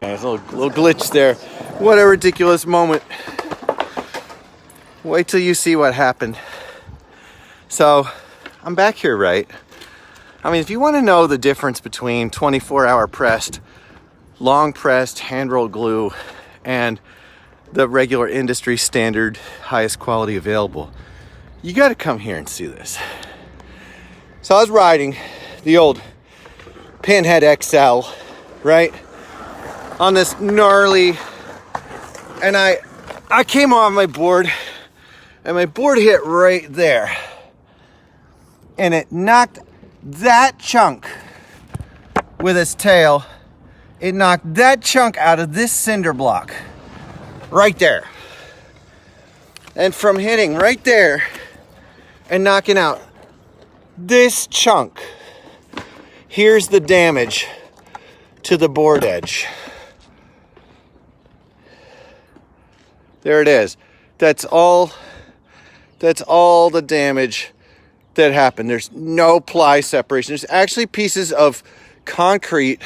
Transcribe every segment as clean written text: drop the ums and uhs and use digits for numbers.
There's a little glitch there. What a ridiculous moment. Wait till you see what happened. So, I'm back here, right? I mean, if you want to know the difference between 24-hour pressed, long pressed, hand-rolled glue and the regular industry standard, highest quality available, you got to come here and see this. So I was riding the old Pinhead XL, right? On this gnarly, and I came on my board, and my board hit right there. And it knocked that chunk with its tail. It knocked that chunk out of this cinder block right there. And from hitting right there and knocking out this chunk, here's the damage to the board edge. There it is. That's all the damage that happened. There's no ply separation. There's actually pieces of concrete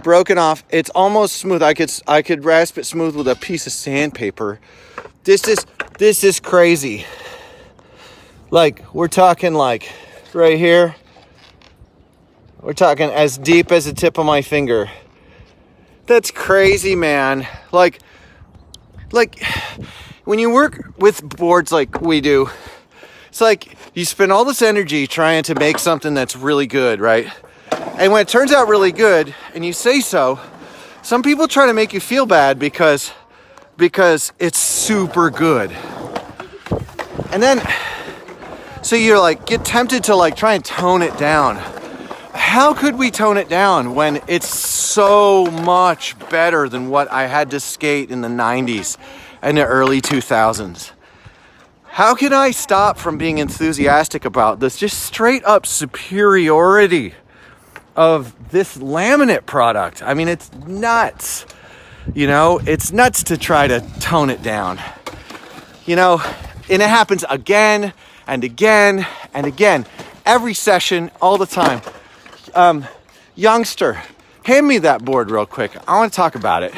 broken off. It's almost smooth. I could rasp it smooth with a piece of sandpaper. This is crazy. Like, we're talking like right here. We're talking as deep as the tip of my finger. That's crazy, man. Like when you work with boards like we do, it's like you spend all this energy trying to make something that's really good, right? And when it turns out really good and you say so, some people try to make you feel bad because it's super good. And then, so you're like, get tempted to like try and tone it down. How could we tone it down when it's so much better than what I had to skate in the 90s and the early 2000s? How can I stop from being enthusiastic about this just straight up superiority of this laminate product? I mean, it's nuts. You know, it's nuts to try to tone it down. You know, and it happens again and again and again. Every session, all the time. Youngster, hand me that board real quick. I want to talk about it.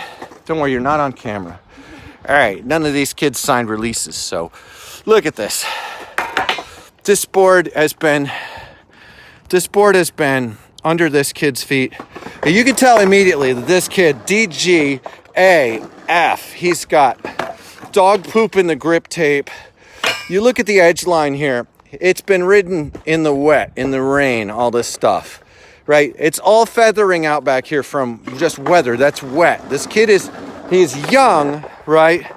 Don't worry, you're not on camera. All right, none of these kids signed releases, so look at this. This board has been under this kid's feet. And you can tell immediately that this kid, DGAF, he's got dog poop in the grip tape. You look at the edge line here. It's been ridden in the wet, in the rain, all this stuff, right? It's all feathering out back here from just weather. That's wet. This kid he's young, right?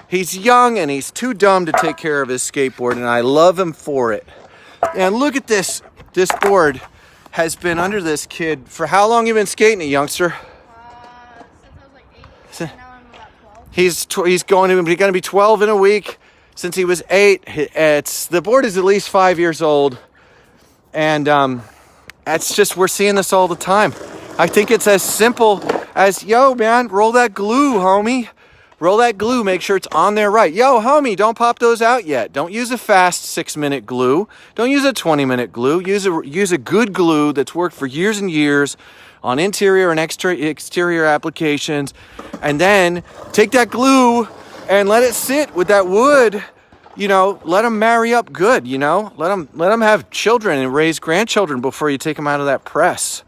He's young and he's too dumb to take care of his skateboard, and I love him for it. And look at this. This board has been under this kid for how long you been skating it, youngster? Since I was like 8, and now I'm about 12. He's going to be 12 in a week. Since he was 8, the board is at least 5 years old, and it's just, we're seeing this all the time. I think it's as simple as, yo, man, roll that glue, homie. Roll that glue, make sure it's on there right. Yo, homie, don't pop those out yet. Don't use a fast 6-minute glue. Don't use a 20-minute glue. Use a good glue that's worked for years and years on interior and exterior applications. And then take that glue and let it sit with that wood. You know, let them marry up good, you know. Let them have children and raise grandchildren before you take them out of that press.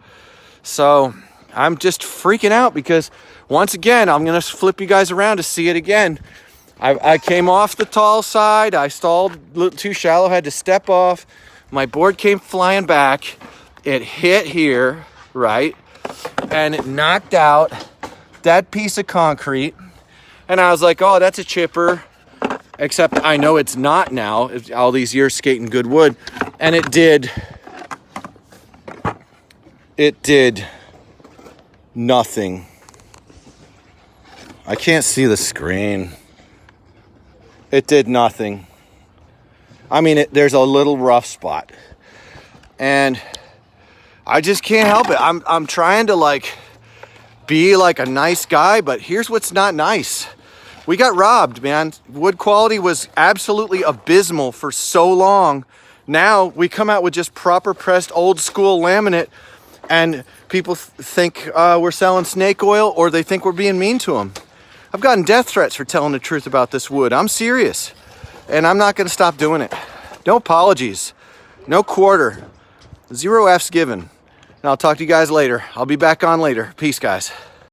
So I'm just freaking out because once again, I'm going to flip you guys around to see it again. I came off the tall side. I stalled a little too shallow, had to step off. My board came flying back. It hit here, right? And it knocked out that piece of concrete. And I was like, oh, that's a chipper. Except I know it's not now. All these years skating good wood. And it did nothing. I can't see the screen. It did nothing. I mean, there's a little rough spot. And I just can't help it. I'm trying to like be like a nice guy, but here's what's not nice. We got robbed, man. Wood quality was absolutely abysmal for so long. Now we come out with just proper pressed old school laminate and people think we're selling snake oil, or they think we're being mean to them. I've gotten death threats for telling the truth about this wood. I'm serious, and I'm not going to stop doing it. No apologies, no quarter, 0 F's given. And I'll talk to you guys later. I'll be back on later. Peace, guys.